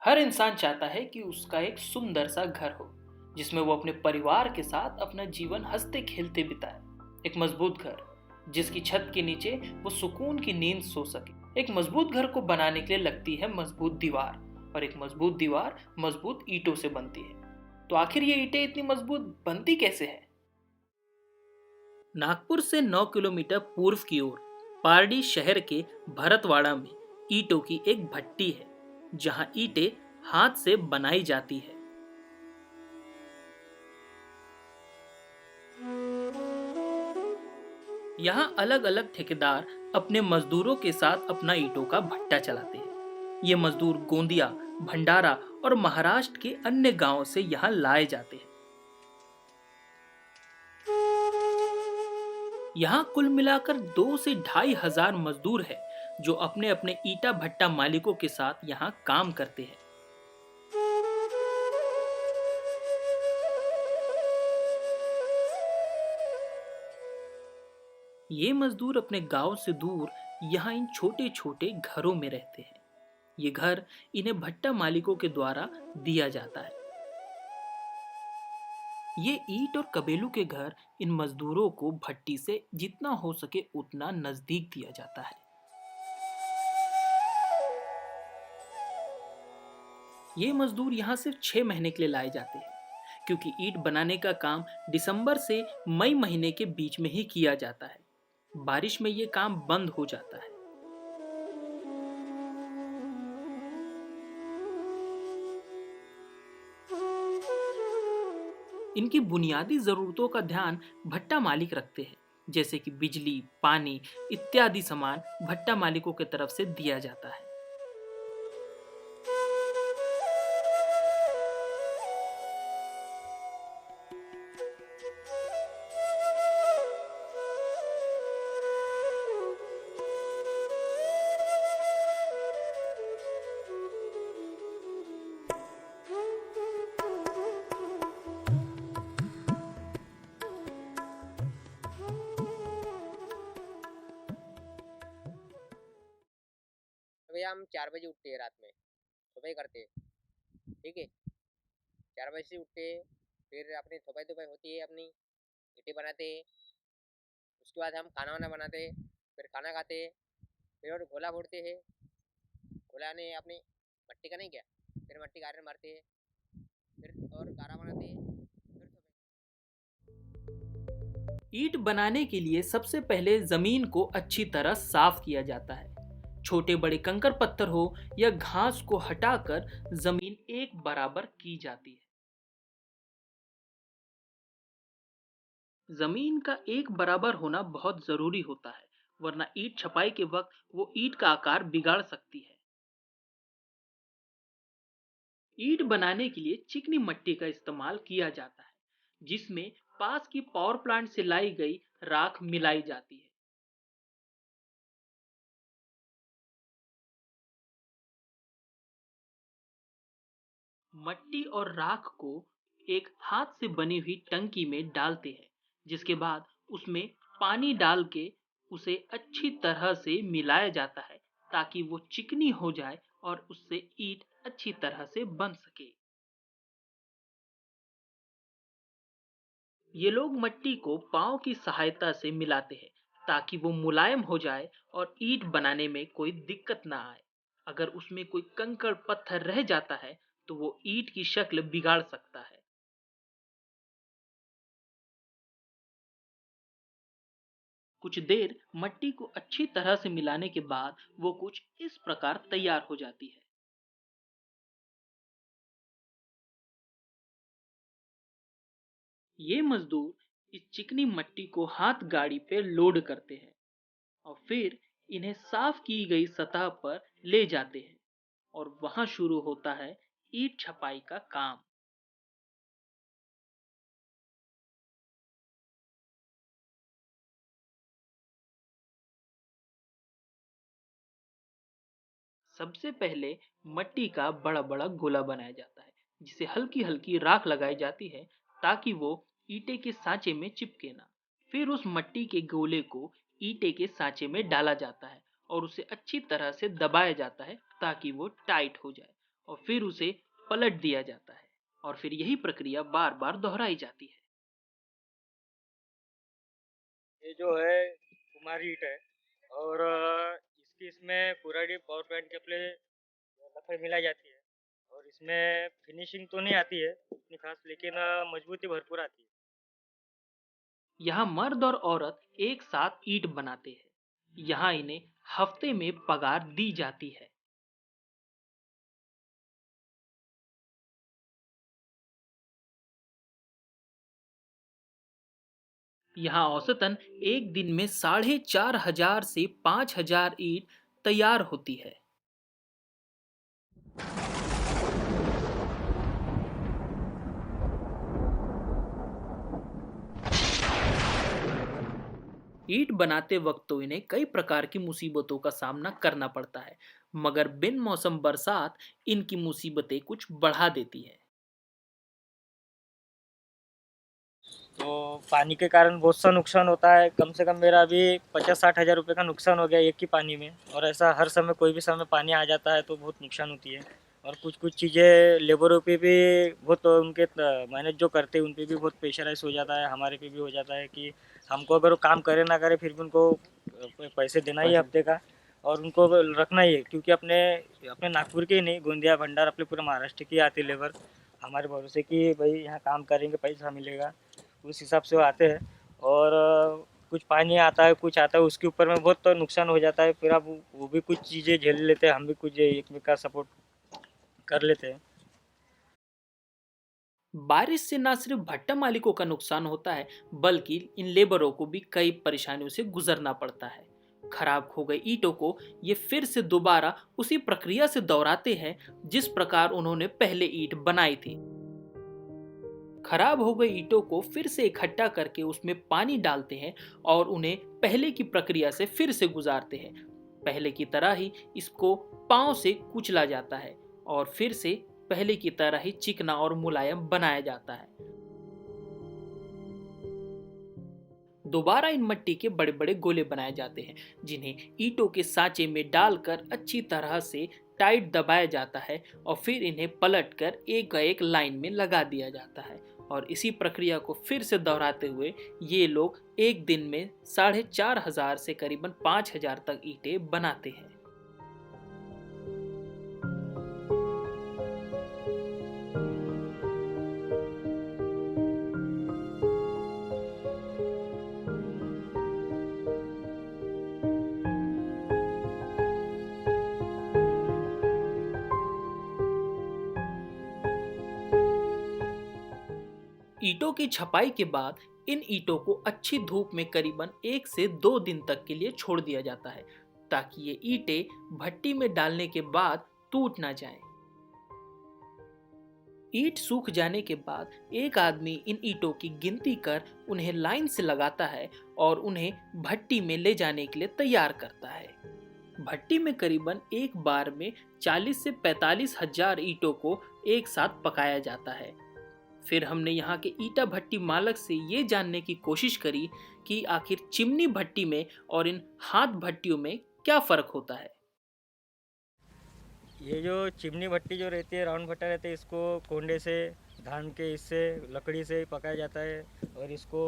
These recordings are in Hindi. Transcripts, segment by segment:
हर इंसान चाहता है कि उसका एक सुंदर सा घर हो जिसमें वो अपने परिवार के साथ अपना जीवन हंसते खेलते बिताए। एक मजबूत घर जिसकी छत के नीचे वो सुकून की नींद सो सके। एक मजबूत घर को बनाने के लिए लगती है मजबूत दीवार, और एक मजबूत दीवार मजबूत ईंटों से बनती है। तो आखिर ये ईंटें इतनी मजबूत बनती कैसे है? नागपुर से 9 किलोमीटर पूर्व की ओर पारडी शहर के भरतवाड़ा में ईंटों की एक भट्टी है जहां ईंटें हाथ से बनाई जाती है। यहाँ अलग अलग ठेकेदार अपने मजदूरों के साथ अपना ईंटों का भट्टा चलाते हैं। ये मजदूर गोंदिया, भंडारा और महाराष्ट्र के अन्य गांवों से यहाँ लाए जाते हैं। यहाँ कुल मिलाकर 2 से 2,500 मजदूर हैं जो अपने अपने ईटा भट्टा मालिकों के साथ यहाँ काम करते हैं। ये मजदूर अपने गांव से दूर यहाँ इन छोटे छोटे घरों में रहते हैं। ये घर इन्हें भट्टा मालिकों के द्वारा दिया जाता है। ये ईंट और कबेलू के घर इन मजदूरों को भट्टी से जितना हो सके उतना नजदीक दिया जाता है। ये मजदूर यहाँ सिर्फ 6 महीने के लिए लाए जाते हैं क्योंकि ईंट बनाने का काम दिसंबर से मई महीने के बीच में ही किया जाता है। बारिश में ये काम बंद हो जाता है। इनकी बुनियादी जरूरतों का ध्यान भट्टा मालिक रखते हैं, जैसे कि बिजली, पानी इत्यादि सामान भट्टा मालिकों की तरफ से दिया जाता है। तो भैया हम 4 बजे उठते हैं रात में, सुबह करते हैं। ठीक है, 4 बजे से उठते हैं, फिर अपनी सफाई दोपहर होती है, अपनी ईंटें बनाते हैं। उसके बाद हम खाना वाना बनाते हैं, फिर खाना खाते हैं, फिर और गोला फोड़ते हैं। गोला ने अपनी मट्टी का नहीं क्या, फिर मट्टी गारे मारते हैं, फिर और गारा बनाते हैं, फिर सुबह। ईंट बनाने के लिए सबसे पहले जमीन को अच्छी तरह साफ किया जाता है। छोटे बड़े कंकर पत्थर हो या घास को हटाकर जमीन एक बराबर की जाती है। जमीन का एक बराबर होना बहुत जरूरी होता है, वरना ईंट छपाई के वक्त वो ईंट का आकार बिगाड़ सकती है। ईंट बनाने के लिए चिकनी मिट्टी का इस्तेमाल किया जाता है, जिसमें पास की पावर प्लांट से लाई गई राख मिलाई जाती है। मट्टी और राख को एक हाथ से बनी हुई टंकी में डालते हैं, जिसके बाद उसमें पानी डाल के उसे अच्छी तरह से मिलाया जाता है ताकि वो चिकनी हो जाए और उससे ईंट अच्छी तरह से बन सके। ये लोग मट्टी को पाँव की सहायता से मिलाते हैं ताकि वो मुलायम हो जाए और ईंट बनाने में कोई दिक्कत ना आए। अगर उसमें कोई कंकड़ पत्थर रह जाता है तो वो ईंट की शक्ल बिगाड़ सकता है। कुछ देर मट्टी को अच्छी तरह से मिलाने के बाद वो कुछ इस प्रकार तैयार हो जाती है। ये मजदूर इस चिकनी मट्टी को हाथ गाड़ी पे लोड करते हैं और फिर इन्हें साफ की गई सतह पर ले जाते हैं, और वहां शुरू होता है ईंट छपाई का काम। सबसे पहले मट्टी का बड़ा बड़ा गोला बनाया जाता है, जिसे हल्की हल्की राख लगाई जाती है ताकि वो ईंटे के सांचे में चिपके ना। फिर उस मट्टी के गोले को ईंटे के सांचे में डाला जाता है और उसे अच्छी तरह से दबाया जाता है ताकि वो टाइट हो जाए, और फिर उसे पलट दिया जाता है और फिर यही प्रक्रिया बार बार दोहराई जाती है। ये जो है कुमारी ईंट है और इसकी इसमें कुऱ्हाड़ी पावर प्लांट के लिए लकड़ी मिलाई जाती है और इसमें फिनिशिंग तो नहीं आती है इतनी खास, लेकिन मजबूती भरपूर आती है। यहाँ मर्द और औरत एक साथ ईंट बनाते हैं। यहाँ इन्हें हफ्ते में पगार दी जाती है। यहाँ औसतन एक दिन में 4,500 से 5,000 ईंट तैयार होती है। ईंट बनाते वक्त तो इन्हें कई प्रकार की मुसीबतों का सामना करना पड़ता है, मगर बिन मौसम बरसात इनकी मुसीबतें कुछ बढ़ा देती है। तो पानी के कारण बहुत सा नुकसान होता है। कम से कम मेरा अभी 50-60 हज़ार रुपये का नुकसान हो गया एक ही पानी में। और ऐसा हर समय कोई भी समय पानी आ जाता है तो बहुत नुकसान होती है। और कुछ कुछ चीज़ें लेबरों पे भी बहुत उनके मेहनत जो करते हैं उन पे भी बहुत प्रेशराइज हो जाता है, हमारे पे भी हो जाता है कि हमको अगर वो काम करे ना करे फिर भी उनको पैसे देना ही है हफ्ते का और उनको रखना ही है, क्योंकि अपने अपने नागपुर के ही नहीं, गोंदिया भंडार अपने पूरे महाराष्ट्र की आती लेबर हमारे भरोसे कि भाई यहाँ काम करेंगे पैसा मिलेगा, उस हिसाब से वो आते हैं। और कुछ पानी आता है कुछ आता है उसके ऊपर में बहुत तो नुकसान हो जाता है, फिर अब वो भी कुछ चीज़ें झेल लेते हैं, हम भी कुछ एक का सपोर्ट कर लेते हैं। बारिश से न सिर्फ भट्टा मालिकों का नुकसान होता है, बल्कि इन लेबरों को भी कई परेशानियों से गुजरना पड़ता है। खराब हो गई ईंटों को ये फिर से दोबारा उसी प्रक्रिया से दोहराते हैं जिस प्रकार उन्होंने पहले ईंट बनाई थी। खराब हो गई ईंटों को फिर से इकट्ठा करके उसमें पानी डालते हैं और उन्हें पहले की प्रक्रिया से फिर से गुजारते हैं। पहले की तरह ही इसको पांव से कुचला जाता है और फिर से पहले की तरह ही चिकना और मुलायम बनाया जाता है। दोबारा इन मिट्टी के बड़े बड़े गोले बनाए जाते हैं जिन्हें ईंटों के सांचे में डालकर अच्छी तरह से टाइट दबाया जाता है और फिर इन्हें पलटकर एक लाइन में लगा दिया जाता है और इसी प्रक्रिया को फिर से दोहराते हुए ये लोग एक दिन में 4,500 से करीबन 5,000 तक ईंटें बनाते हैं। ईंटों की छपाई के बाद इन ईंटों को अच्छी धूप में करीबन 1 से 2 दिन तक के लिए छोड़ दिया जाता है ताकि ये ईंटें भट्टी में डालने के बाद टूट ना जाएं। ईंट सूख जाने के बाद एक आदमी इन ईंटों की गिनती कर उन्हें लाइन से लगाता है और उन्हें भट्टी में ले जाने के लिए तैयार करता है। भट्टी में करीबन एक बार में 40 से 45 हजार ईंटों को एक साथ पकाया जाता है। फिर हमने यहाँ के ईटा भट्टी मालक से ये जानने की कोशिश करी कि आखिर चिमनी भट्टी में और इन हाथ भट्टियों में क्या फर्क होता है। ये जो चिमनी भट्टी जो रहती है, राउंड भट्टा रहता है, इसको कोंडे से, धान के इससे, लकड़ी से पकाया जाता है और इसको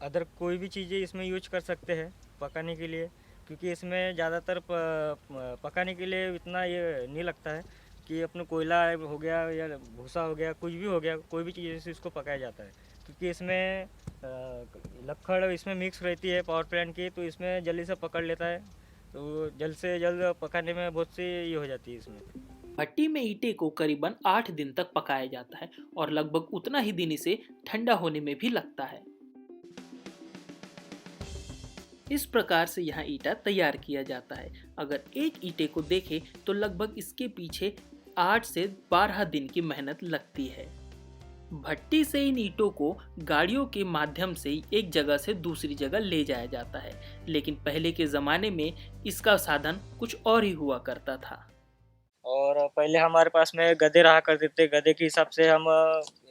अदर कोई भी चीज़ें इसमें यूज कर सकते हैं पकाने के लिए, क्योंकि इसमें ज़्यादातर पकाने के लिए इतना ये नहीं लगता है कि अपने कोयला हो गया या भूसा हो गया, कुछ भी हो गया, कोई भी चीज़ से इसको पकाया जाता है, क्योंकि इसमें लक्कड़ इसमें मिक्स रहती है पावर प्लांट की, तो इसमें जल्दी से पकड़ लेता है, तो जल्द से जल्द पकाने में बहुत सी ये हो जाती है इसमें। भट्टी में ईंटे को करीबन 8 दिन तक पकाया जाता है और लगभग उतना ही दिन इसे ठंडा होने में भी लगता है। इस प्रकार से यहाँ ईंटा तैयार किया जाता है। अगर एक ईंटे को देखें तो लगभग इसके पीछे 8 से 12 दिन की मेहनत लगती है। भट्टी से इन ईंटों को गाड़ियों के माध्यम से एक जगह से दूसरी जगह ले जाया जाता है, लेकिन पहले के ज़माने में इसका साधन कुछ और ही हुआ करता था। और पहले हमारे पास में गधे रहा करते थे, गधे के हिसाब से हम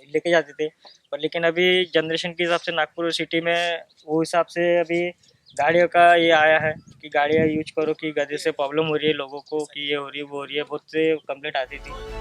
लेके जाते थे, पर लेकिन अभी जनरेशन के हिसाब से नागपुर सिटी में वो हिसाब से अभी गाड़ियों का ये आया है कि गाड़ियाँ यूज करो, कि गधे से प्रॉब्लम हो रही है लोगों को, कि ये हो रही है वो हो रही है, बहुत से कंप्लेंट आती थी।